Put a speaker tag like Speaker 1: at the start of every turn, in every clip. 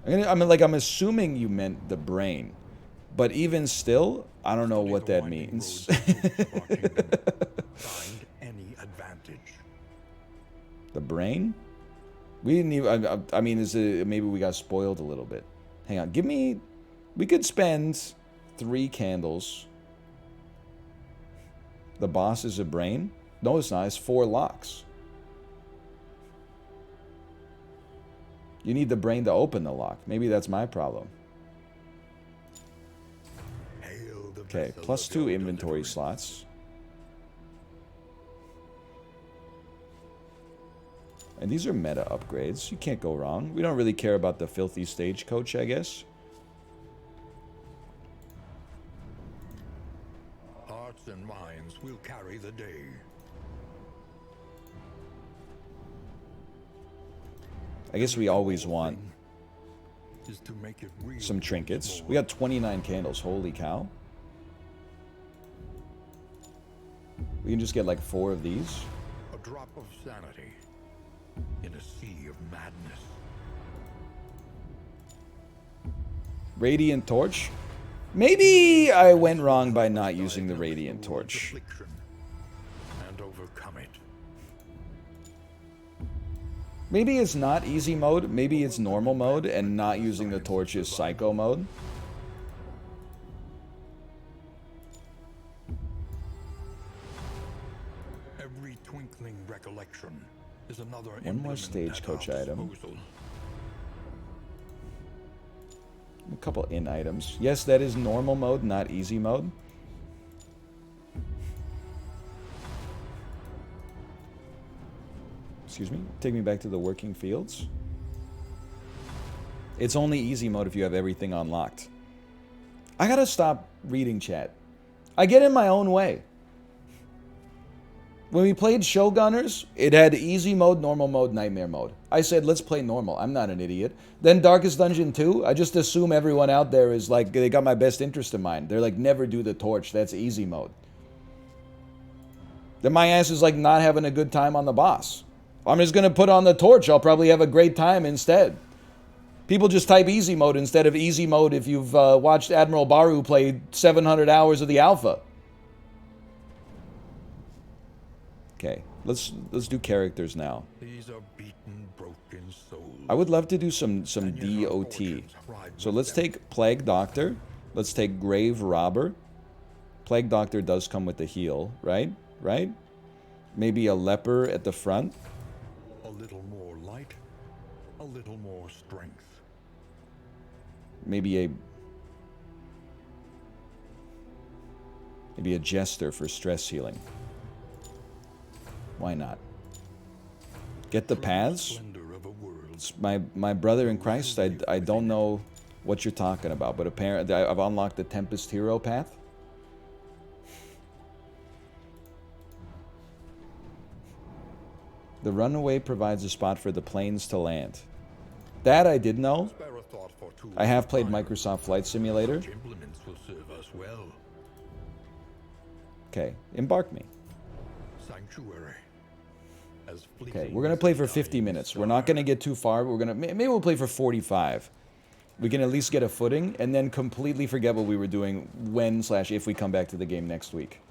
Speaker 1: I'm assuming you meant the brain. But even still, I don't know what that means. The brain? We didn't even... I mean, maybe we got spoiled a little bit. Hang on. Give me... We could spend 3 candles. The boss is a brain? No, it's not. It's 4 locks. You need the brain to open the lock. Maybe that's my problem. Okay, +2 inventory slots. And these are meta upgrades. You can't go wrong. We don't really care about the filthy stagecoach, I guess.
Speaker 2: Hearts and minds will carry the day.
Speaker 1: I guess we always want some trinkets. We got 29 candles. Holy cow. We can just get like 4 of these.
Speaker 2: A drop of sanity in a sea of madness.
Speaker 1: Radiant torch? Maybe I went wrong by not using the radiant torch.
Speaker 2: And overcome it.
Speaker 1: Maybe it's not easy mode, maybe it's normal mode, and not using the torch is psycho mode.
Speaker 2: Every twinkling recollection is another
Speaker 1: One more stagecoach item. A couple in items. Yes, that is normal mode, not easy mode. Excuse me? Take me back to the working fields. It's only easy mode if you have everything unlocked. I gotta stop reading chat. I get in my own way. When we played Showgunners, it had easy mode, normal mode, nightmare mode. I said, let's play normal. I'm not an idiot. Then Darkest Dungeon 2, I just assume everyone out there is like, they got my best interest in mind. They're like, never do the torch. That's easy mode. Then my ass is like not having a good time on the boss. I'm just going to put on the torch. I'll probably have a great time instead. People just type easy mode instead of easy mode if you've watched Admiral Baru play 700 hours of the alpha. Okay, let's do characters now.
Speaker 2: These are beaten, broken souls.
Speaker 1: I would love to do some DOT. So let's take Plague Doctor. Let's take Grave Robber. Plague Doctor does come with the heal, right? Right? Maybe a leper at the front.
Speaker 2: A little more light, a little more strength.
Speaker 1: Maybe a jester for stress healing. Why not? Get the paths? It's my brother in Christ, I don't know what you're talking about, but apparently I've unlocked the Tempest Hero path. The runaway provides a spot for the planes to land. That I did know. I have played Microsoft Flight Simulator. Okay, embark me. Okay, we're gonna play for 50 minutes. We're not gonna get too far. But maybe we'll play for 45. We can at least get a footing, and then completely forget what we were doing when/if we come back to the game next week.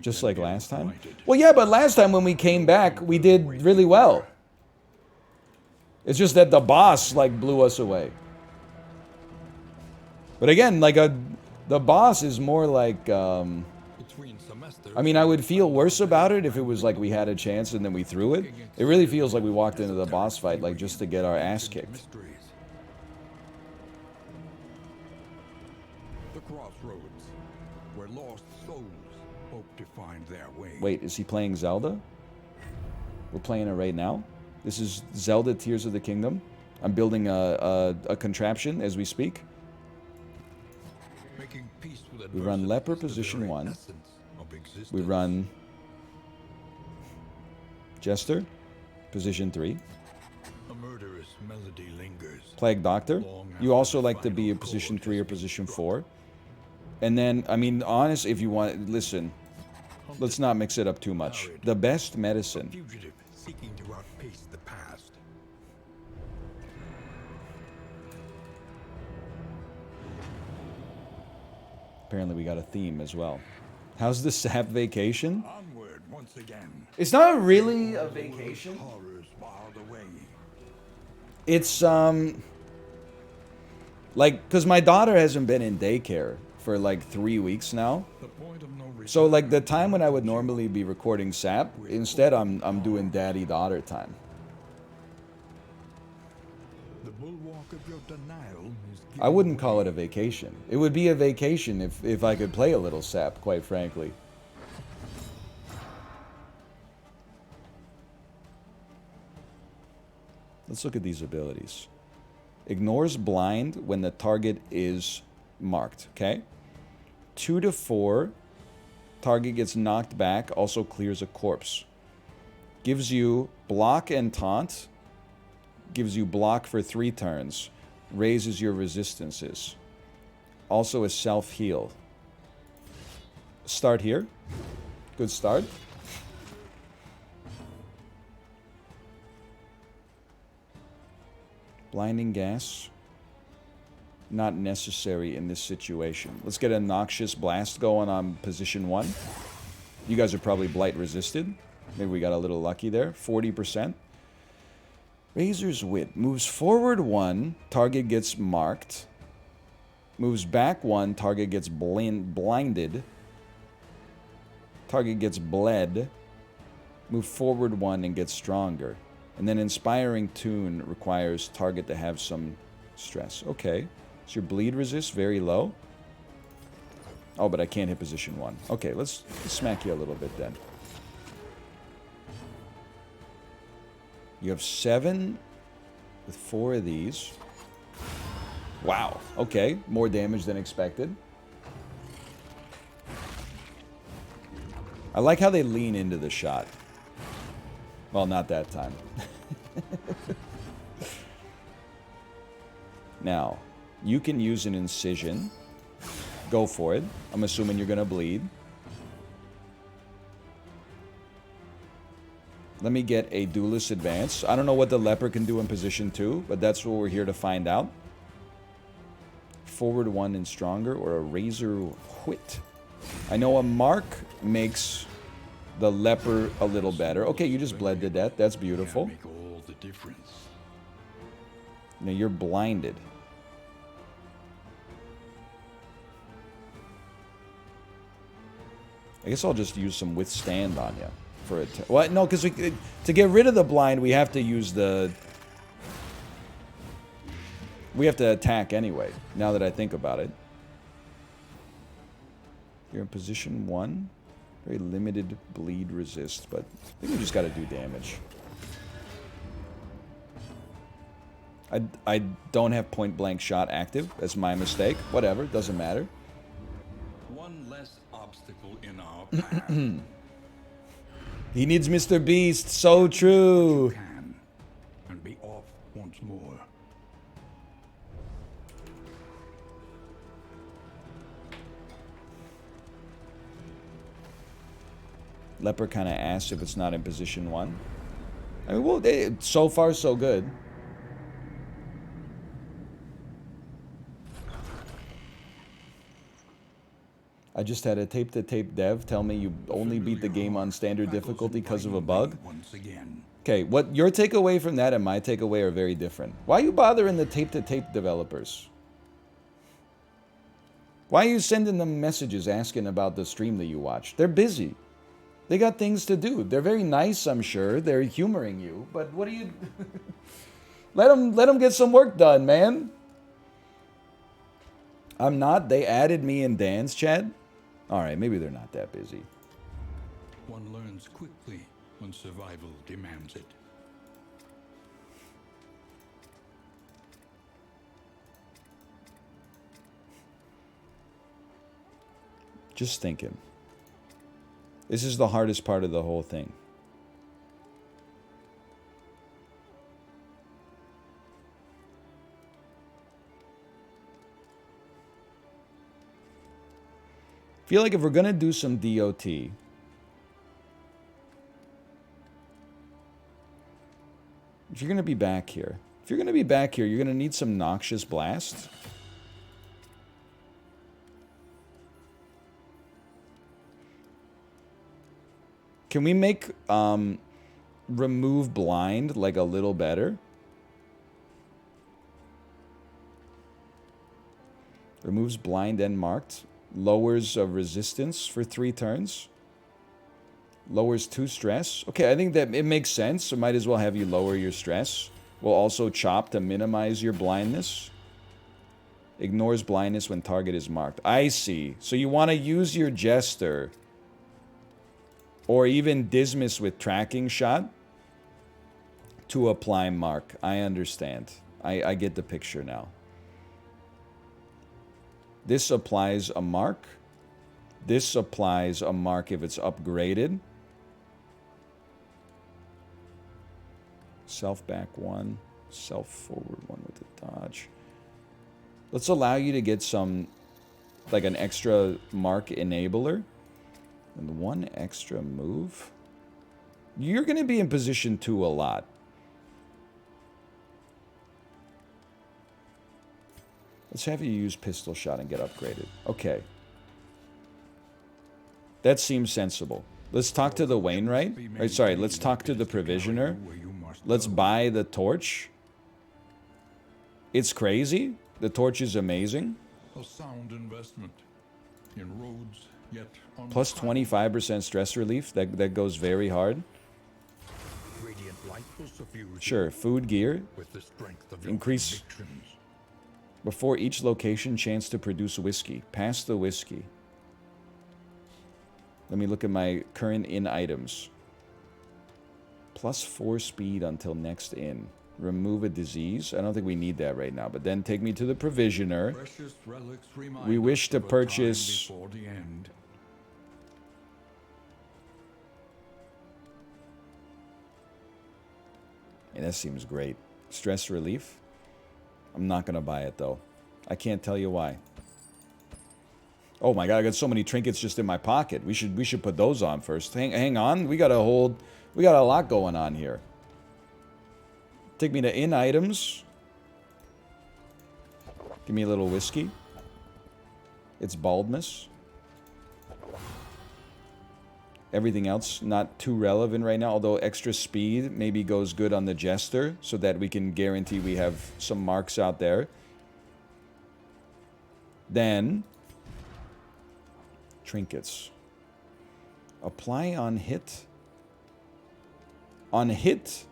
Speaker 1: Just like last time? Well, yeah, but last time when we came back, we did really well. It's just that the boss, like, blew us away. But again, like, the boss is more like, I mean, I would feel worse about it if it was like we had a chance and then we threw it. It really feels like we walked into the boss fight, like, just to get our ass kicked.
Speaker 2: The crossroads, where lost souls hope to find their way.
Speaker 1: Wait, is he playing Zelda? We're playing it right now? This is Zelda Tears of the Kingdom. I'm building a contraption as we speak. We run Leper position 1. We run Jester position 3.
Speaker 2: A murderous melody lingers.
Speaker 1: Plague Doctor. You also like to be a position 3 or position 4. And then, I mean, honest, if you want, listen, let's not mix it up too much. The best medicine.
Speaker 2: Fugitive seeking to outpace the past.
Speaker 1: Apparently we got a theme as well. How's the sap vacation?
Speaker 2: Onward once again.
Speaker 1: It's not really a vacation.
Speaker 2: Horrors wild away.
Speaker 1: It's, like, because my daughter hasn't been in daycare for like 3 weeks now.
Speaker 2: The point of no return.
Speaker 1: So like the time when I would normally be recording sap, instead I'm doing daddy-daughter time.
Speaker 2: The bulwark of your denial is
Speaker 1: I wouldn't call it a vacation. It would be a vacation if I could play a little sap, quite frankly. Let's look at these abilities. Ignores blind when the target is marked, okay? 2 to 4, target gets knocked back, also clears a corpse. Gives you block and taunt. Gives you block for 3 turns. Raises your resistances. Also a self-heal. Start here. Good start. Blinding gas. Not necessary in this situation. Let's get a noxious blast going on position 1. You guys are probably blight resisted. Maybe we got a little lucky there. 40%. Razor's Wit. Moves forward 1, target gets marked. Moves back 1, target gets blinded. Target gets bled. Move forward 1 and gets stronger. And then Inspiring Tune requires target to have some stress. Okay. Is your bleed resist very low? Oh, but I can't hit position 1. Okay, let's smack you a little bit then. You have 7 with 4 of these. Wow. Okay, more damage than expected. I like how they lean into the shot. Well, not that time. Now, you can use an incision. Go for it. I'm assuming you're going to bleed. Let me get a Duelist Advance. I don't know what the Leper can do in position 2, but that's what we're here to find out. Forward 1 and stronger, or a Razor Wit. I know a Mark makes the Leper a little better. Okay, you just bled to death. That's beautiful.
Speaker 2: Make all the difference.
Speaker 1: Now you're blinded. I guess I'll just use some Withstand on you for it. Well, no, because to get rid of the blind, we have to use the. We have to attack anyway. Now that I think about it, you're in position 1. Very limited bleed resist, but I think we just got to do damage. I don't have point blank shot active. That's my mistake. Whatever, doesn't matter.
Speaker 2: One less obstacle in our path.
Speaker 1: He needs Mr. Beast. So true.
Speaker 2: Can and be off once more.
Speaker 1: Leper kind of asks if it's not in position 1. I mean, well, so far so good. I just had a tape-to-tape dev tell me you only beat the game on standard difficulty because of a bug.
Speaker 2: Once again.
Speaker 1: Okay, what your takeaway from that and my takeaway are very different. Why are you bothering the tape-to-tape developers? Why are you sending them messages asking about the stream that you watch? They're busy. They got things to do. They're very nice, I'm sure. They're humoring you, but what do you... let them get some work done, man. I'm not. They added me in Dan's chat. All right, maybe they're not that busy.
Speaker 2: One learns quickly when survival demands it.
Speaker 1: Just thinking. This is the hardest part of the whole thing. Feel like if we're going to do some DOT, if you're going to be back here, you're going to need some Noxious Blast. Can we make remove blind like a little better? Removes blind and marked. Lowers resistance for 3 turns. Lowers 2 stress. Okay, I think that it makes sense. So might as well have you lower your stress. We'll also chop to minimize your blindness. Ignores blindness when target is marked. I see. So you want to use your Jester. Or even Dismiss with tracking shot. To apply mark. I understand. I get the picture now. This applies a mark. This applies a mark if it's upgraded. Self back 1. Self forward 1 with the dodge. Let's allow you to get some, like an extra mark enabler. And 1 extra move. You're going to be in position 2 a lot. Let's have you use pistol shot and get upgraded. Okay. That seems sensible. Let's talk to the Wainwright. Right, sorry, let's talk to the Provisioner. Let's buy the torch. It's crazy. The torch is amazing.
Speaker 2: A sound investment in roads yet
Speaker 1: Plus 25% stress relief. That goes very hard.
Speaker 2: Radiant light will suffuse
Speaker 1: Sure, food gear.
Speaker 2: with the strength of your
Speaker 1: Increase
Speaker 2: convictions.
Speaker 1: before each location chance to produce whiskey. Pass the whiskey. Let me look at my current in items. Plus 4 speed until next in. Remove a disease. I don't think we need that right now. But then take me to the Provisioner.
Speaker 2: Precious relics remind
Speaker 1: We wish
Speaker 2: us
Speaker 1: to
Speaker 2: of a time
Speaker 1: purchase...
Speaker 2: before the end.
Speaker 1: And that seems great. Stress relief. I'm not going to buy it, though. I can't tell you why. Oh my god, I got so many trinkets just in my pocket. We should put those on first. Hang on. We got a lot going on here. Take me to in items. Give me a little whiskey. It's baldness. Everything else not too relevant right now, although extra speed maybe goes good on the Jester so that we can guarantee we have some marks out there. Then trinkets. Apply on hit. On hit,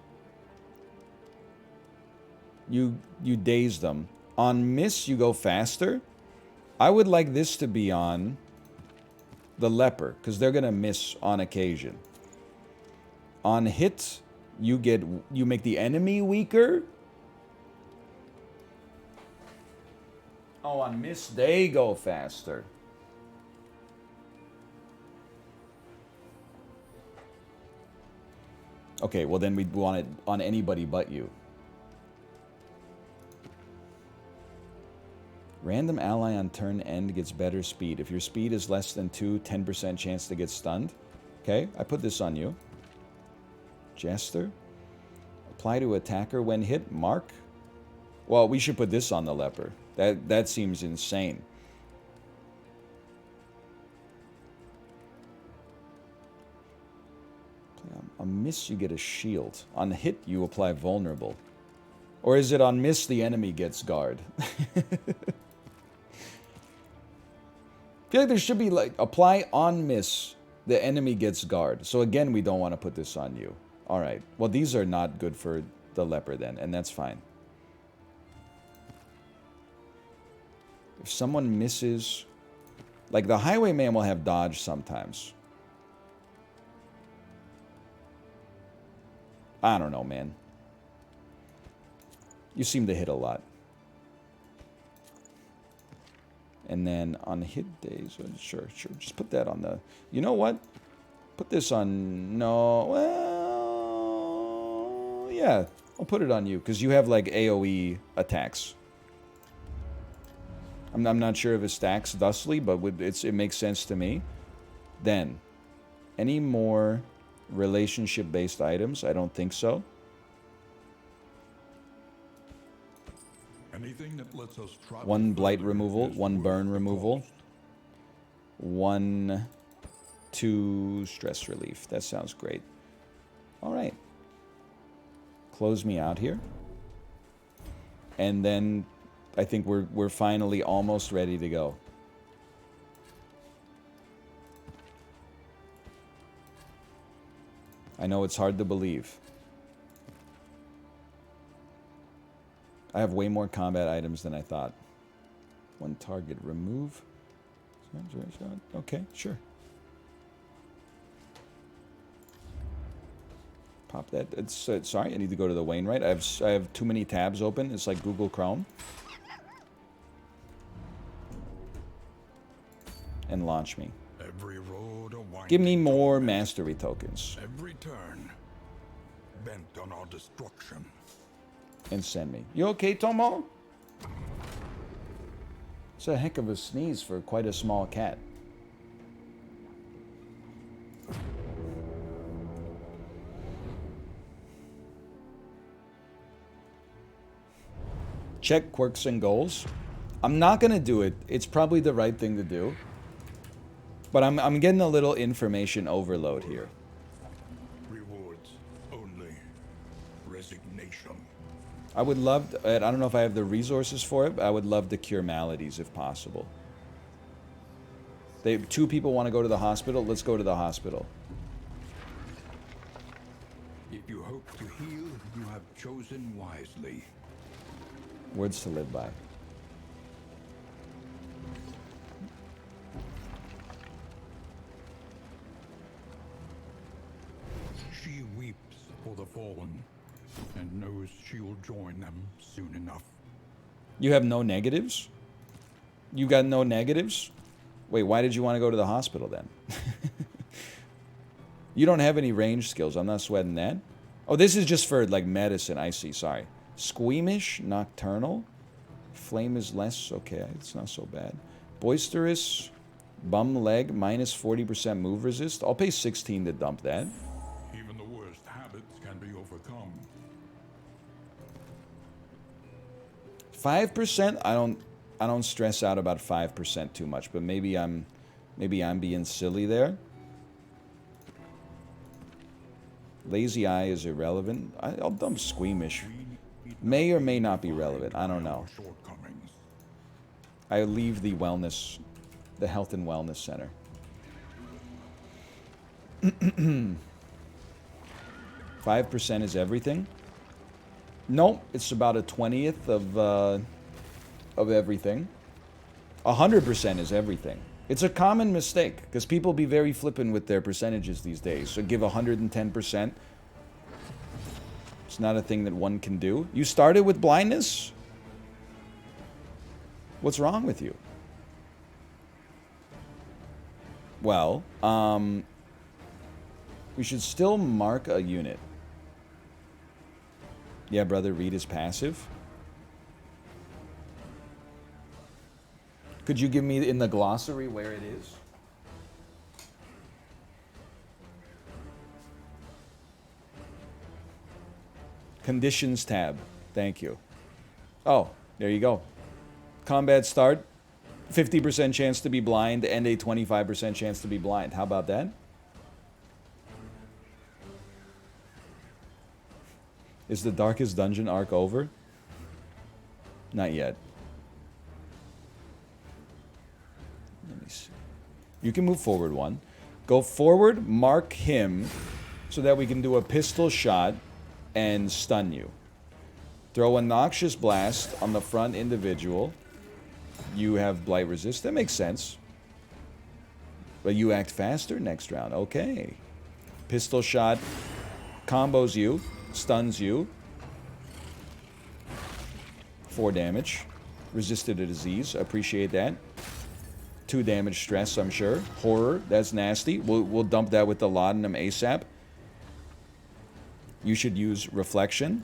Speaker 1: you daze them. On miss, you go faster. I would like this to be on the leper, because they're going to miss on occasion. On hit, you make the enemy weaker. Oh, on miss, they go faster. Okay, well then we'd want it on anybody but you. Random ally on turn end gets better speed. If your speed is less than 2, 10% chance to get stunned. Okay, I put this on you. Jester. Apply to attacker when hit. Mark. Well, we should put this on the leper. That seems insane. On miss, you get a shield. On hit, you apply vulnerable. Or is it on miss, the enemy gets guard? I feel like there should be like, apply on miss, the enemy gets guard. So again, we don't want to put this on you. Alright, well these are not good for the leper then, and that's fine. If someone misses... Like the highwayman will have dodge sometimes. I don't know, man. You seem to hit a lot. And then on hit days, sure. Just put that on the... You know what? Put this on... No, well... Yeah, I'll put it on you, because you have, like, AoE attacks. I'm not sure if it stacks thusly, but it makes sense to me. Then, any more relationship-based items? I don't think so.
Speaker 2: Anything that lets us travel
Speaker 1: 1 blight
Speaker 2: further
Speaker 1: removal,
Speaker 2: is
Speaker 1: 1
Speaker 2: worth
Speaker 1: burn
Speaker 2: the
Speaker 1: removal,
Speaker 2: cost.
Speaker 1: 1, 2 stress relief. That sounds great. All right. Close me out here. And then I think we're finally almost ready to go. I know it's hard to believe. I have way more combat items than I thought. 1 target remove. Okay, sure. Pop that. It's sorry, I need to go to the Wainwright. I have too many tabs open. It's like Google Chrome. And launch me.
Speaker 2: Every road a winding
Speaker 1: Give me more
Speaker 2: torment,
Speaker 1: mastery tokens.
Speaker 2: every turn bent on our destruction.
Speaker 1: And send me. You okay, Tomo? It's a heck of a sneeze for quite a small cat. Check quirks and goals. I'm not going to do it. It's probably the right thing to do. But I'm getting a little information overload here.
Speaker 2: Rewards only. Resignation.
Speaker 1: I would love to, I don't know if I have the resources for it, but I would love to cure maladies if possible. 2 people want to go to the hospital. Let's go to the hospital.
Speaker 2: If you hope to heal, you have chosen wisely.
Speaker 1: Words to live by.
Speaker 2: She weeps for the fallen and knows she'll join them soon enough.
Speaker 1: You have no negatives? You got no negatives? Wait, why did you want to go to the hospital then? You don't have any range skills. I'm not sweating that. Oh, this is just for, like, medicine. I see. Sorry. Squeamish, nocturnal. Flame is less. Okay, it's not so bad. Boisterous, bum leg, minus 40% move resist. I'll pay 16 to dump that.
Speaker 2: Even the worst habits can be overcome.
Speaker 1: 5%? I don't stress out about 5% too much, but maybe I'm being silly there. Lazy eye is irrelevant. I'll dump squeamish. May or may not be relevant. I don't know.
Speaker 2: Shortcomings.
Speaker 1: I leave the wellness, the health and wellness center. 5% is everything? Nope, it's about a 20th of everything. 100% is everything. It's a common mistake, because people be very flippant with their percentages these days. So give 110%. It's not a thing that one can do. You started with blindness? What's wrong with you? Well, we should still mark a unit. Yeah, brother, read is passive. Could you give me in the glossary where it is? Conditions tab. Thank you. Oh, there you go. Combat start. 50% chance to be blind and a 25% chance to be blind. How about that? Is the Darkest Dungeon arc over? Not yet. Let me see. You can move forward one. Go forward, mark him, so that we can do a pistol shot and stun you. Throw a Noxious Blast on the front individual. You have Blight Resist. That makes sense. But you act faster next round. Okay. Pistol shot combos you, stuns you. 4 damage. Resisted a disease. Appreciate that. 2 damage stress, I'm sure. Horror, that's nasty. We'll dump that with the laudanum ASAP. You should use Reflection.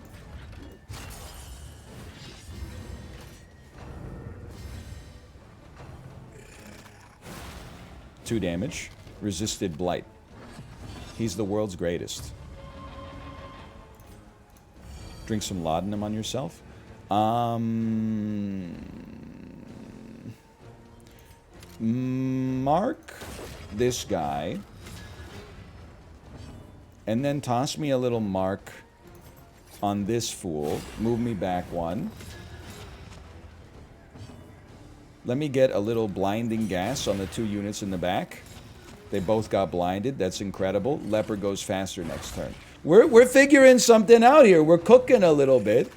Speaker 1: 2 damage. Resisted blight. He's the world's greatest. Drink some laudanum on yourself. Mark this guy. And then toss me a little mark on this fool. Move me back 1. Let me get a little blinding gas on the 2 units in the back. They both got blinded. That's incredible. Leper goes faster next turn. We're figuring something out here. We're cooking a little bit.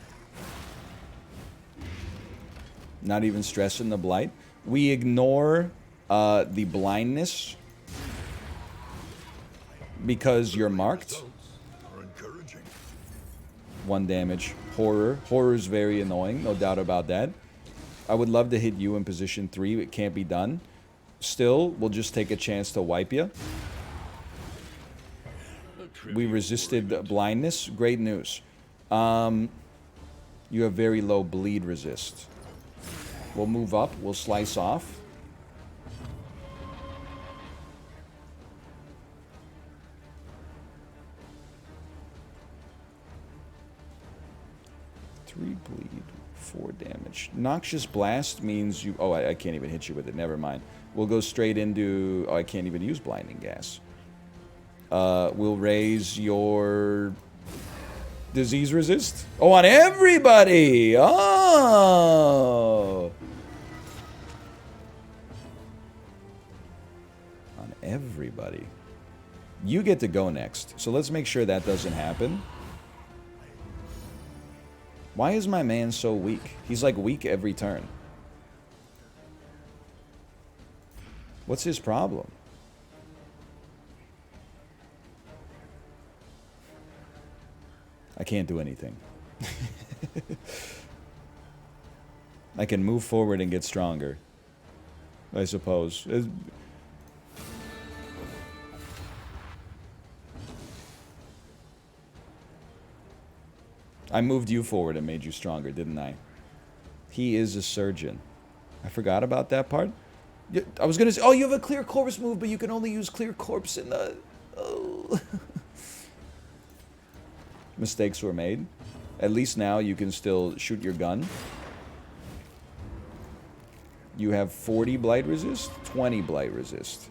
Speaker 1: Not even stressing the blight. We ignore the blindness because you're marked. 1 damage. Horror. Horror's very annoying. No doubt about that. I would love to hit you in position 3. It can't be done. Still, we'll just take a chance to wipe you. We resisted blindness. Great news. You have very low bleed resist. We'll move up. We'll slice off. Bleed, 4 damage. Noxious Blast means you... Oh, I can't even hit you with it. Never mind. We'll go straight into... Oh, I can't even use Blinding Gas. We'll raise your... Disease resist? Oh, on everybody! Oh! On everybody. You get to go next. So let's make sure that doesn't happen. Why is my man so weak? He's like weak every turn. What's his problem? I can't do anything. I can move forward and get stronger, I suppose. I moved you forward and made you stronger, didn't I? He is a surgeon. I forgot about that part. I was going to say, oh, you have a clear corpse move, but you can only use clear corpse in the... Oh. Mistakes were made. At least now you can still shoot your gun. You have 40 blight resist, 20 blight resist.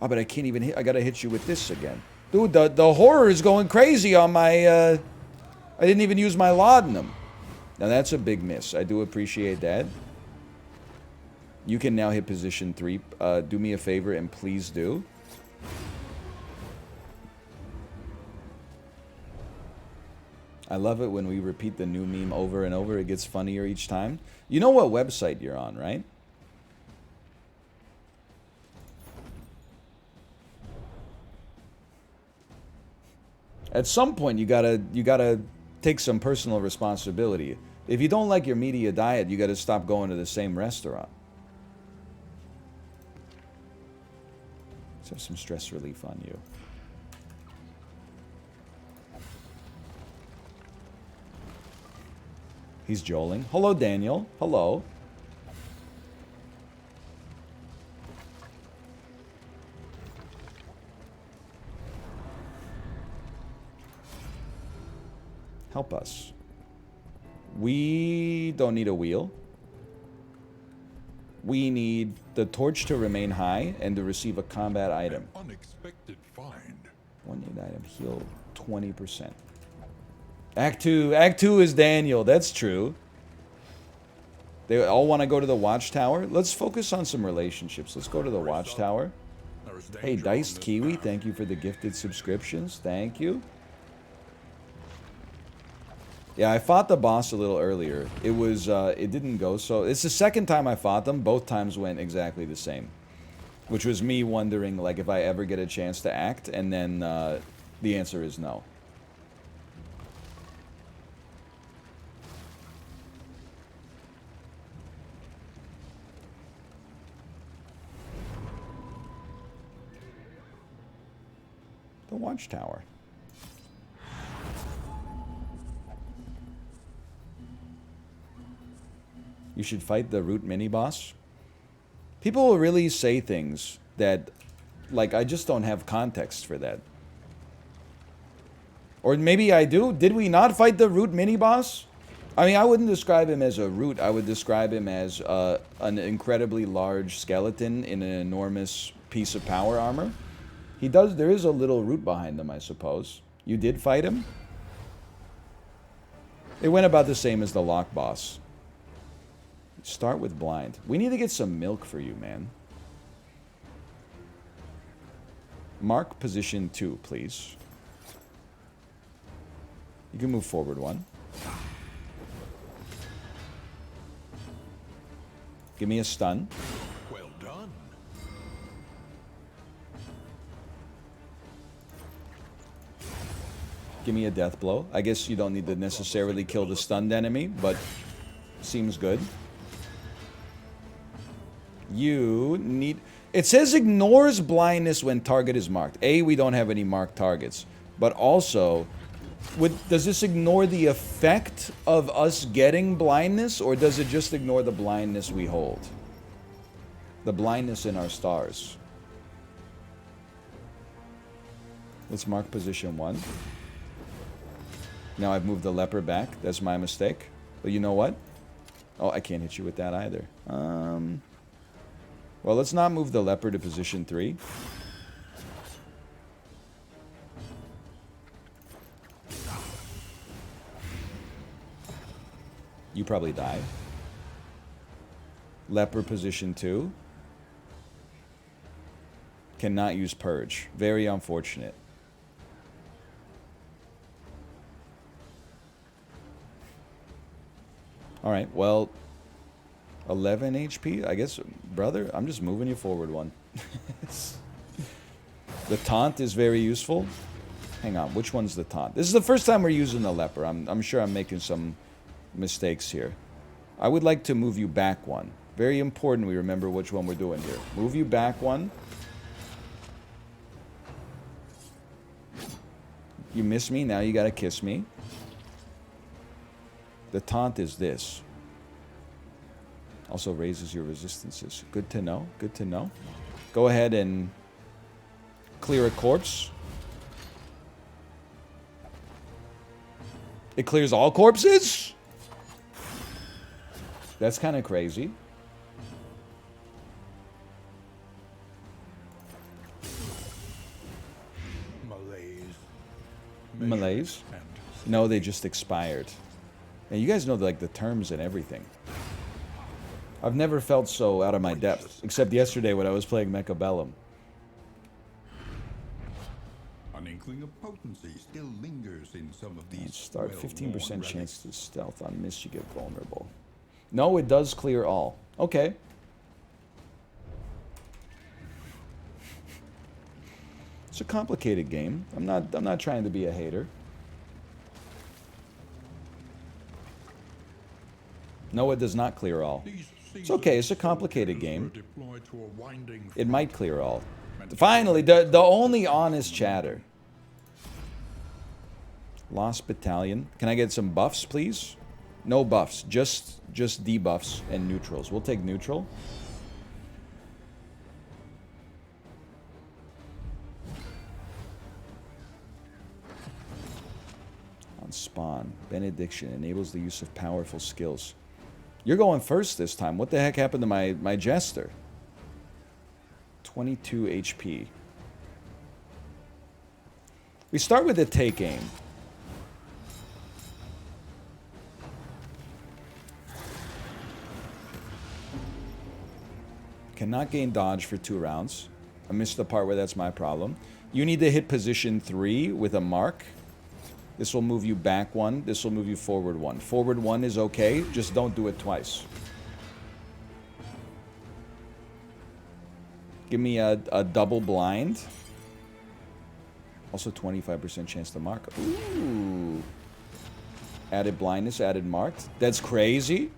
Speaker 1: Oh, but I can't even hit. I gotta hit you with this again. Dude, the horror is going crazy on my... I didn't even use my laudanum. Now that's a big miss. I do appreciate that. You can now hit position 3. Do me a favor and please do. I love it when we repeat the new meme over and over. It gets funnier each time. You know what website you're on, right? At some point, you gotta take some personal responsibility. If you don't like your media diet, you gotta stop going to the same restaurant. Let's have some stress relief on you. He's joling. Hello, Daniel. Hello. Help us. We don't need a wheel. We need the torch to remain high and to receive a combat item.
Speaker 2: An unexpected find.
Speaker 1: One need item. Heal 20%. Act 2. Act 2 is Daniel. That's true. They all want to go to the Watchtower. Let's focus on some relationships. Let's go to the Watchtower. Hey, Diced Kiwi, thank you for the gifted subscriptions. Thank you. Yeah, I fought the boss a little earlier. It was, it didn't go so... It's the second time I fought them. Both times went exactly the same. Which was me wondering, like, if I ever get a chance to act, and then, the answer is no. The Watchtower. You should fight the root mini-boss. People will really say things that Like, I just don't have context for that. Or maybe I do. Did we not fight the root mini-boss? I mean, I wouldn't describe him as a root. I would describe him as an incredibly large skeleton in an enormous piece of power armor. There is a little root behind him, I suppose. You did fight him? It went about the same as the lock boss. Start with blind. We need to get some milk for you, man. Mark position 2, please. You can move forward 1. Give me a stun.
Speaker 2: Well done.
Speaker 1: Give me a death blow. I guess you don't need to necessarily kill the stunned enemy, but seems good. You need... It says ignores blindness when target is marked. A, we don't have any marked targets. But also... does this ignore the effect of us getting blindness, or does it just ignore the blindness we hold? The blindness in our stars. Let's mark position 1. Now I've moved the leper back. That's my mistake. But you know what? Oh, I can't hit you with that either. Well, let's not move the leper to position 3. You probably die. Leper position 2. Cannot use purge. Very unfortunate. Alright, well... 11 HP? I guess, brother, I'm just moving you forward 1. The taunt is very useful. Hang on, which one's the taunt? This is the first time we're using the leper. I'm sure I'm making some... mistakes here. I would like to move you back 1. Very important we remember which one we're doing here. Move you back 1. You miss me, now you gotta kiss me. The taunt is this. Also raises your resistances. Good to know, good to know. Go ahead and clear a corpse. It clears all corpses? That's kind of crazy. Malaise? No, they just expired. And you guys know like the terms and everything. I've never felt so out of my depth, except yesterday when I was playing Mechabellum.
Speaker 2: An inkling of potency still lingers in some of these.
Speaker 1: Start 15% chance to stealth on miss, you get vulnerable. No, it does clear all. Okay. It's a complicated game. I'm not trying to be a hater. No, it does not clear all. It's okay, it's a complicated game. It might clear all. Finally, the only honest chatter. Lost Battalion. Can I get some buffs, please? No buffs, just debuffs and neutrals. We'll take neutral. On spawn, benediction enables the use of powerful skills. You're going first this time. What the heck happened to my jester? 22 HP. We start with a take aim. Cannot gain dodge for 2 rounds. I missed the part where that's my problem. You need to hit position 3 with a mark. This will move you back 1. This will move you forward 1. Forward 1 is okay. Just don't do it twice. Give me a double blind. Also 25% chance to mark. Ooh. Added blindness, added marked. That's crazy.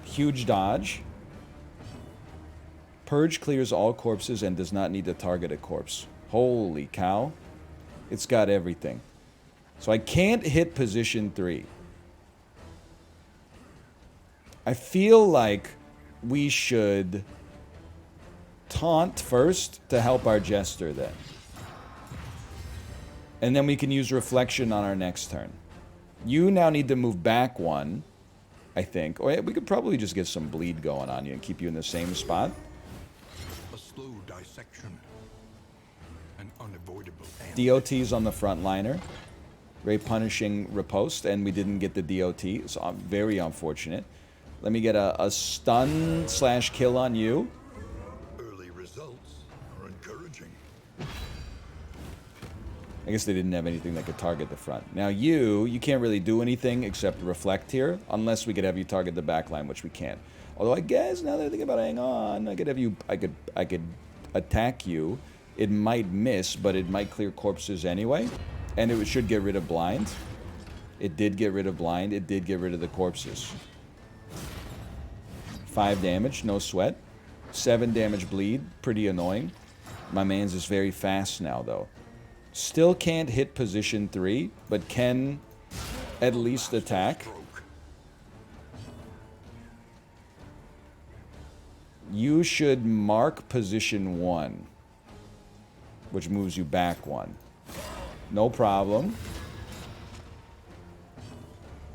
Speaker 1: Huge dodge. Purge clears all corpses and does not need to target a corpse. Holy cow. It's got everything. So I can't hit position 3. I feel like we should taunt first to help our Jester then. And then we can use Reflection on our next turn. You now need to move back one, I think. Or we could probably just get some bleed going on you and keep you in the same spot.
Speaker 2: A slow dissection. An unavoidable end.
Speaker 1: DOT's on the front liner. Very punishing riposte, and we didn't get the DOT, so very unfortunate. Let me get a stun / kill on you.
Speaker 2: Early results are encouraging.
Speaker 1: I guess they didn't have anything that could target the front. Now you can't really do anything except reflect here, unless we could have you target the back line, which we can't. Although I guess now that I think about it, hang on, I could have you, I could attack you. It might miss, but it might clear corpses anyway. And it should get rid of blind. It did get rid of blind. It did get rid of the corpses. 5 damage, no sweat. 7 damage bleed, pretty annoying. My man's is very fast now, though. Still can't hit position 3, but can at least attack. You should mark position 1, which moves you back 1. No problem.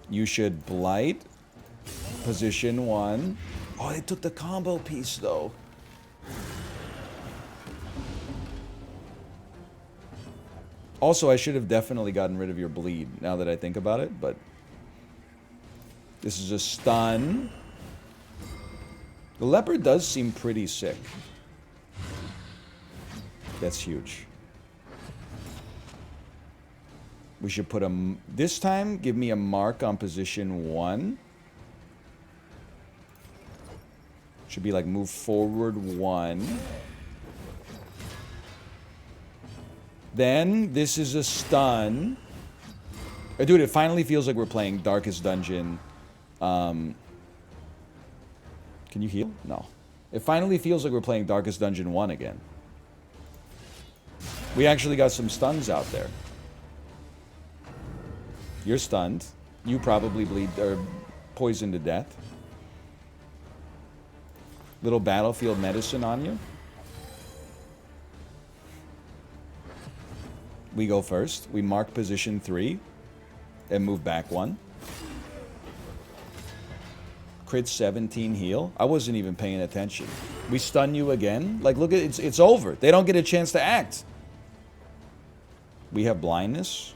Speaker 1: You should blight position 1. Oh, they took the combo piece, though. Also, I should have definitely gotten rid of your bleed, now that I think about it, but... This is a stun. The leopard does seem pretty sick. That's huge. We should put a... This time, give me a mark on position 1. Should be like move forward 1. Then, this is a stun. Dude, it finally feels like we're playing Darkest Dungeon. Can you heal? No. It finally feels like we're playing Darkest Dungeon 1 again. We actually got some stuns out there. You're stunned. You probably bleed or poisoned to death. Little battlefield medicine on you. We go first. We mark position 3 and move back 1. Crit 17 heal. I wasn't even paying attention. We stun you again. Like, look at it's over. They don't get a chance to act. We have blindness.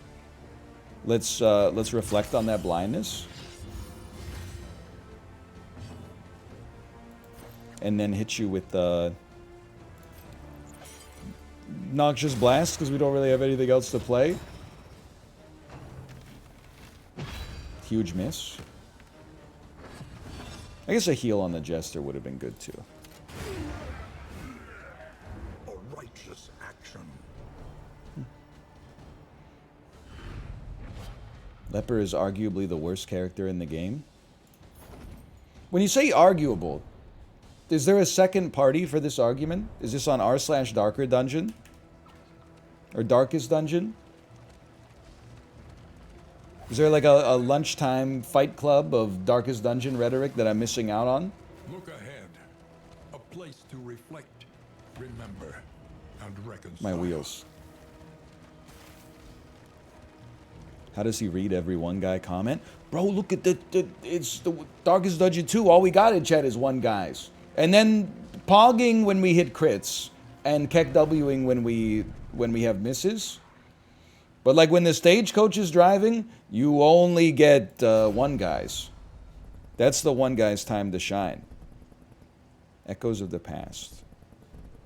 Speaker 1: Let's reflect on that blindness. And then hit you with the Noxious Blast, because we don't really have anything else to play. Huge miss. I guess a heal on the Jester would have been good too.
Speaker 2: A righteous action.
Speaker 1: Leper is arguably the worst character in the game. When you say arguable, is there a second party for this argument? Is this on r/darker dungeon? Or darkest dungeon? Is there like a lunchtime fight club of darkest dungeon rhetoric that I'm missing out on?
Speaker 2: Look ahead. A place to reflect, remember, and reconcile.
Speaker 1: My wheels. How does he read every one guy comment? Bro, look at it's the Darkest Dungeon 2. All we got in chat is one guys. And then pogging when we hit crits and keck Wing when we have misses. But like when the stagecoach is driving, you only get one guys. That's the one guy's time to shine. Echoes of the past.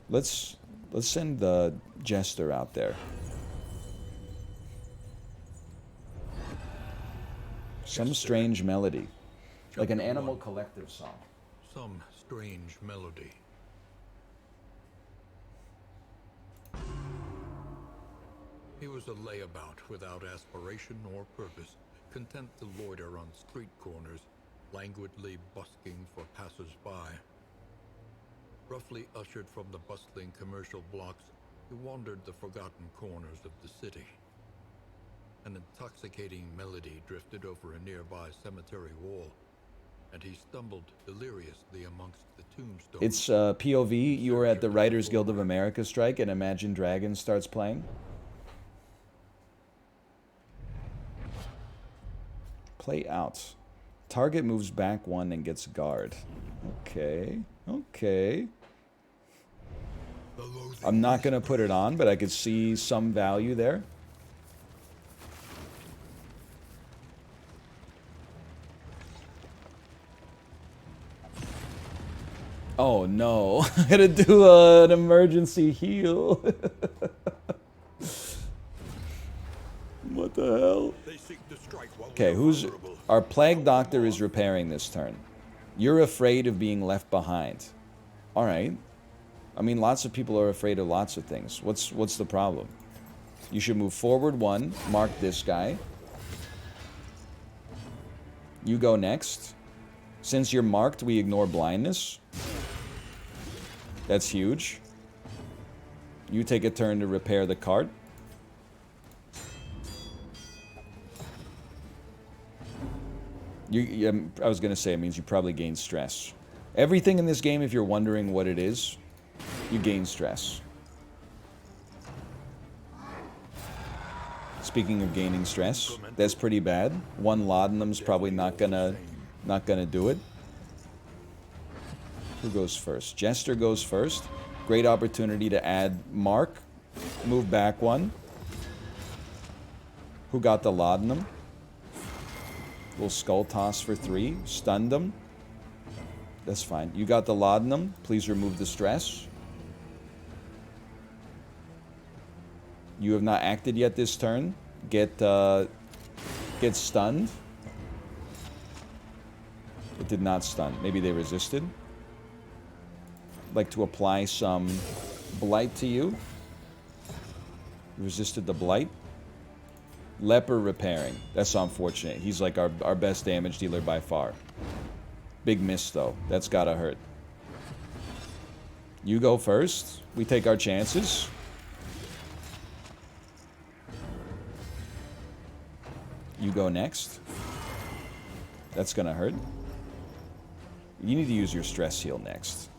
Speaker 1: Let's send the Jester out there. Some strange melody. Like an Animal Collective song.
Speaker 2: Some strange melody. He was a layabout without aspiration or purpose, content to loiter on street corners, languidly busking for passers-by. Roughly ushered from the bustling commercial blocks, he wandered the forgotten corners of the city. An intoxicating melody drifted over a nearby cemetery wall, and he stumbled deliriously amongst the tombstones.
Speaker 1: It's POV. You were at the Writers Guild of America strike and Imagine Dragons starts playing. Play out. Target moves back 1 and gets guard. Okay. Okay. I'm not going to put it on, but I could see some value there. Oh no, I had to do an emergency heal. What the hell? Okay, who's... Our Plague Doctor is repairing this turn. You're afraid of being left behind. Alright. I mean, lots of people are afraid of lots of things. What's the problem? You should move forward 1, mark this guy. You go next. Since you're marked, we ignore blindness. That's huge. You take a turn to repair the cart. I was going to say, it means you probably gain stress. Everything in this game, if you're wondering what it is, you gain stress. Speaking of gaining stress, that's pretty bad. 1 laudanum's probably not gonna do it. Who goes first? Jester goes first. Great opportunity to add Mark. Move back 1. Who got the laudanum? Little skull toss for 3. Stunned him. That's fine. You got the laudanum. Please remove the stress. You have not acted yet this turn. Get stunned. It did not stun. Maybe they resisted. I'd like to apply some blight to you. Resisted the blight. Leper repairing. That's unfortunate. He's like our best damage dealer by far. Big miss though. That's gotta hurt. You go first. We take our chances. You go next. That's gonna hurt. You need to use your stress heal next.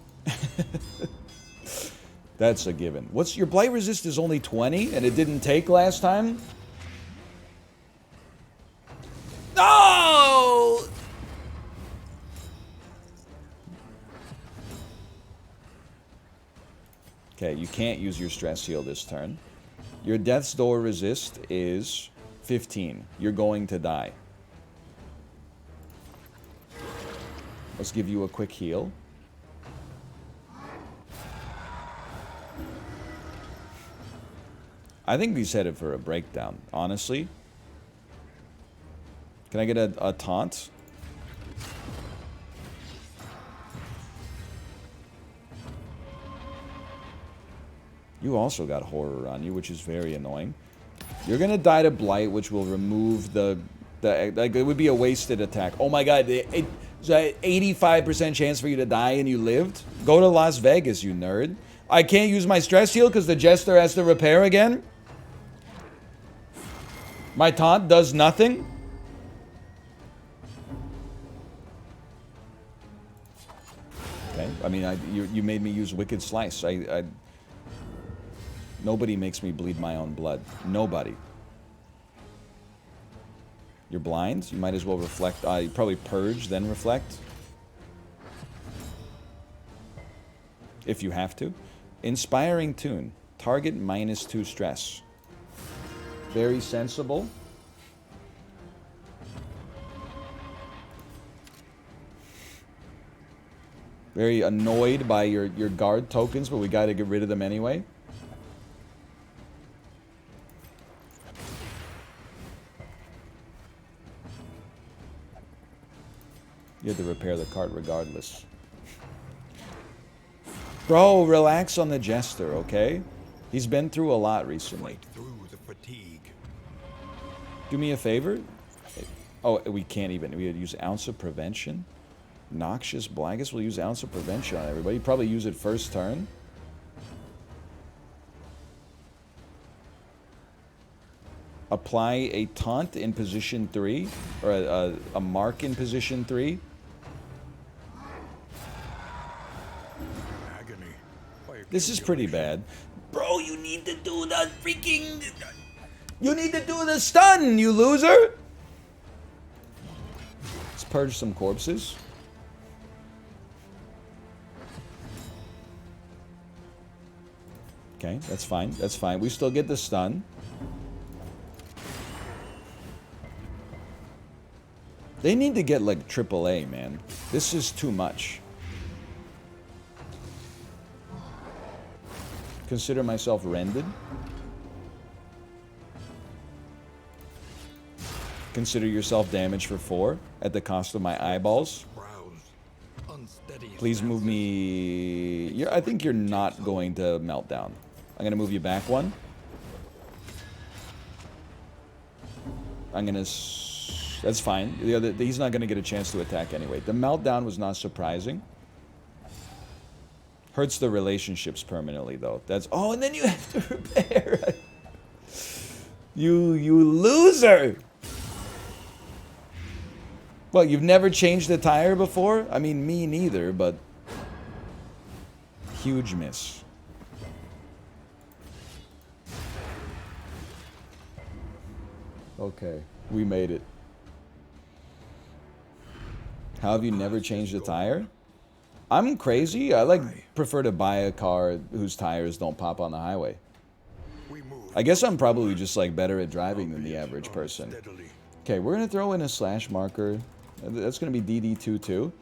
Speaker 1: That's a given. What's your blight resist is only 20 and it didn't take last time? No! Okay, you can't use your stress heal this turn. Your death's door resist is 15. You're going to die. Let's give you a quick heal. I think he's headed for a breakdown, honestly. Can I get a taunt? You also got horror on you, which is very annoying. You're gonna die to blight, which will remove the like, it would be a wasted attack. Oh my god, it's an 85% chance for you to die and you lived? Go to Las Vegas, you nerd. I can't use my stress heal because the Jester has to repair again? My taunt does nothing? Okay, I mean, you made me use Wicked Slice. Nobody makes me bleed my own blood. Nobody. You're blind? You might as well reflect. You probably purge, then reflect. If you have to. Inspiring Tune. Target -2 stress. Very sensible. Very annoyed by your guard tokens, but we gotta get rid of them anyway. You had to repair the cart regardless. Bro, relax on the Jester, okay? He's been through a lot recently. Do me a favor. Oh, we can't even. We would use Ounce of Prevention. Noxious Blight. I guess we'll use Ounce of Prevention on everybody. Probably use it first turn. Apply a taunt in position 3. Or a mark in position 3.
Speaker 2: agony. By
Speaker 1: This is pretty
Speaker 2: accumulation.
Speaker 1: bad. Bro, you need to do the freaking... You need to do the stun, you loser! Let's purge some corpses. Okay, that's fine. That's fine. We still get the stun. They need to get like AAA, man. This is too much. Consider myself rended. Consider yourself damaged for 4 at the cost of my eyeballs. Please move me... I think you're not going to melt down. I'm going to move you back 1. I'm going to... That's fine. He's not going to get a chance to attack anyway. The meltdown was not surprising. Hurts the relationships permanently, though. That's... Oh, and then you have to repair. You loser! Well, you've never changed the tire before? I mean, me neither, but... Huge miss. Okay, we made it. How have you never changed the tire? I'm crazy. I prefer to buy a car whose tires don't pop on the highway. I guess I'm probably just like better at driving than the average person. Okay, we're gonna throw in a slash marker. That's gonna be DD22.